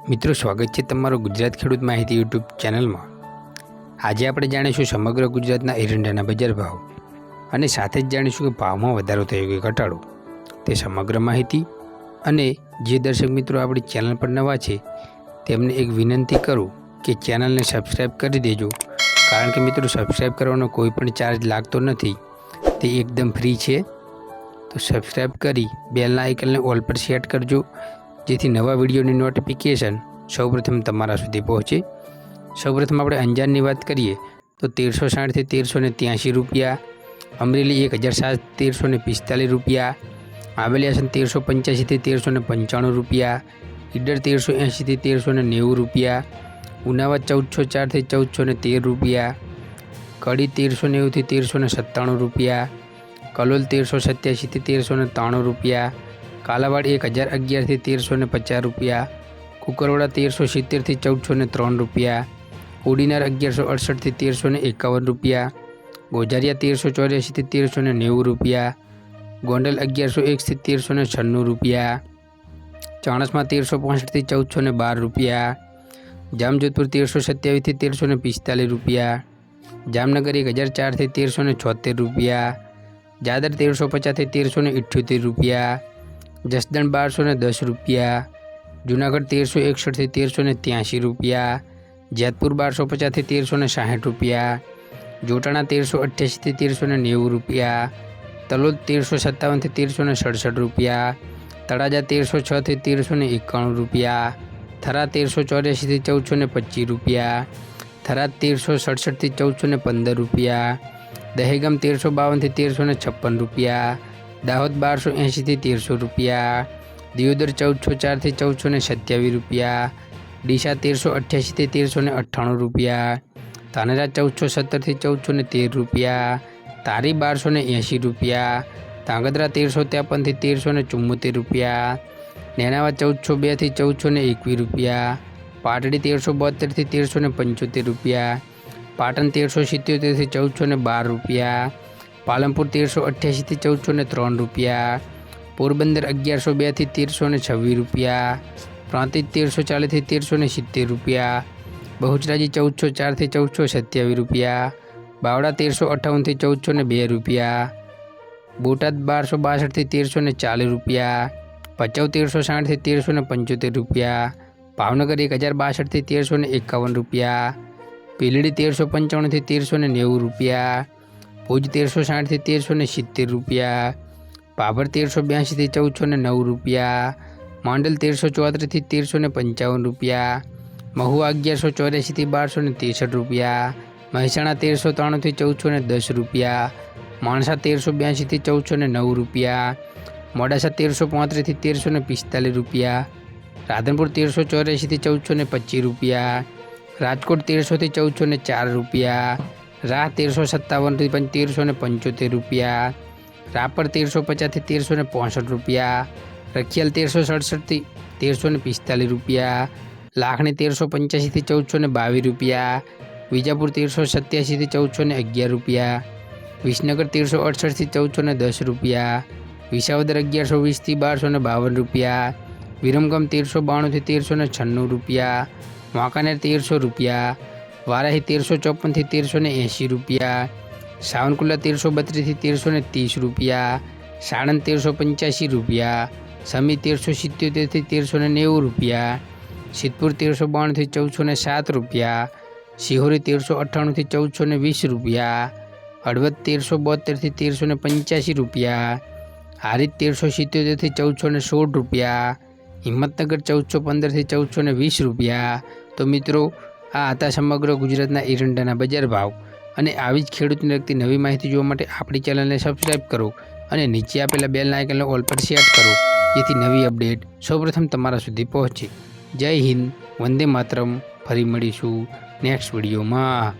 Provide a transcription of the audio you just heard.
મિત્રો, સ્વાગત છે તમારું ગુજરાત ખેડૂત માહિતી યુટ્યુબ ચેનલમાં। આજે આપણે જાણીશું સમગ્ર ગુજરાતના એરંડાના બજાર ભાવ અને સાથે જ જાણીશું કે ભાવમાં વધારો થયો કે ઘટાડો, તે સમગ્ર માહિતી। અને જે દર્શક મિત્રો આપણી ચેનલ પર નવા છે તેમને એક વિનંતી કરું કે ચેનલને સબસ્ક્રાઈબ કરી દેજો, કારણ કે મિત્રો સબસ્ક્રાઈબ કરવાનો કોઈ પણ ચાર્જ લાગતો નથી, તે એકદમ ફ્રી છે। તો સબસ્ક્રાઈબ કરી બેલના આઇકનને ઓલ પર સેટ કરજો, જેથી નવા વિડીયોની નોટિફિકેશન સૌપ્રથમ તમારા સુધી પહોંચે। સૌપ્રથમ આપણે અંજારની વાત કરીએ તો 1360 થી 1383 રૂપિયા, અમરેલી 1007 1345 રૂપિયા, આબેલિયાસન 1385 થી 1395 રૂપિયા, ઈડર 1380 થી 1390 રૂપિયા, ઉનાવા 1404 થી 1413 રૂપિયા, કડી 1390 થી 1397 રૂપિયા, કલોલ 1387 થી 1393 રૂપિયા, કાલાવાડ 1011 થી 1350 રૂપિયા, કુકરવાડા 1370 થી 1403 રૂપિયા, કોડીનાર 1168 થી 1351 રૂપિયા, ગોઝારિયા 1384 થી 1390 રૂપિયા, ગોંડલ 1101 થી 1396 રૂપિયા, ચાણસમાં 1365 થી 1412 રૂપિયા, જામજોધપુર 1327 થી 1345 રૂપિયા, જામનગર 1004 થી 1376 રૂપિયા, જાદર 1350 થી 1378 રૂપિયા, જસદણ 1210 રૂપિયા, જૂનાગઢ 1361 થી 1383 રૂપિયા, જેતપુર 1250 થી 1360 રૂપિયા, જોટાણા 1388 થી 1390 રૂપિયા, તલોદ 1357 થી 1367 રૂપિયા, તળાજા 1306 થી 1391 રૂપિયા, થરા 1384 થી 1425 રૂપિયા, થરાદ 1367 થી 1415 રૂપિયા, દહેગામ 1352 થી 1356 રૂપિયા, દાહોદ 1280 થી 1300 રૂપિયા, દિયોદર 1404 થી 1427 રૂપિયા, ડીસા 1388 થી 1398 રૂપિયા, ધાનેરા 1417 થી 1413 રૂપિયા, તારી 1280 રૂપિયા, ધાંગધ્રા 1353 થી 1374 રૂપિયા, નેનાવા 1402 થી 1421 રૂપિયા, પાટડી 1372 થી 1375 રૂપિયા, પાટણ 1377 થી 1412 રૂપિયા, પાલનપુર 1388 થી 1403 રૂપિયા, પોરબંદર 1102 થી 1326 રૂપિયા, પ્રાંતિજ 1340 થી 1370 રૂપિયા, બહુચરાજી 1404 થી 1427 રૂપિયા, બાવડા 1358 થી 1402 રૂપિયા, બોટાદ 1262 થી 1340 રૂપિયા, ભચાઉ 1360 થી 1375 રૂપિયા, ભાવનગર 1062 થી 1351 રૂપિયા, પીલડી 1355 થી 1390 રૂપિયા, ભુજ 1360 થી 1370 રૂપિયા, ભાભર 1382 થી 1409 રૂપિયા, માંડલ 1334 થી 1355 રૂપિયા, મહુવા 1184 થી 1263 રૂપિયા, મહેસાણા 1393 થી 1410 રૂપિયા, માણસા 1382 થી 1409 રૂપિયા, મોડાસા 1335 થી 1345 રૂપિયા, રાધનપુર 1384 થી 1425 રૂપિયા, રાજકોટ 1300 થી 1404 રૂપિયા, રાહ 1357 થી 1375 રૂપિયા, રાપર 1350 થી 1365 રૂપિયા, રખિયાલ 1367 થી 1345 રૂપિયા, લાખણી 1385 થી 1422 રૂપિયા, વિજાપુર 1387 થી 1411 રૂપિયા, વિસનગર 1368 થી 1410 રૂપિયા, વિસાવદર 1120 થી 1252 રૂપિયા, વિરમગામ 1392 થી 1396 રૂપિયા, વાંકાનેર 1300 રૂપિયા, વારાહી 1354 થી 1380 રૂપિયા, સાવનકુલા 1332 થી 1330 રૂપિયા, સાણંદ 1385 રૂપિયા, સમી 1377 થી 1390 રૂપિયા, સિદ્ધપુર 1392 થી 1407 રૂપિયા, સિહોરી 1398 થી 1420 રૂપિયા, હળવદ 1372 થી 1385 રૂપિયા, હારીજ 1377 થી 1416 રૂપિયા, હિંમતનગર 1415 થી 1420 રૂપિયા। તો મિત્રો, આ હતા સમગ્ર ગુજરાતના એરંડાના બજાર ભાવ। અને આવી જ ખેડૂતને લગતી નવી માહિતી જોવા માટે આપણી ચેનલને સબસ્ક્રાઈબ કરો અને નીચે આપેલા બેલના આઇકનને ઓલ પર સેટ કરો, જેથી નવી અપડેટ સૌપ્રથમ તમારા સુધી પહોંચે। જય હિન્દ, વંદે માતરમ। ફરી મળીશું નેક્સ્ટ વિડીયોમાં।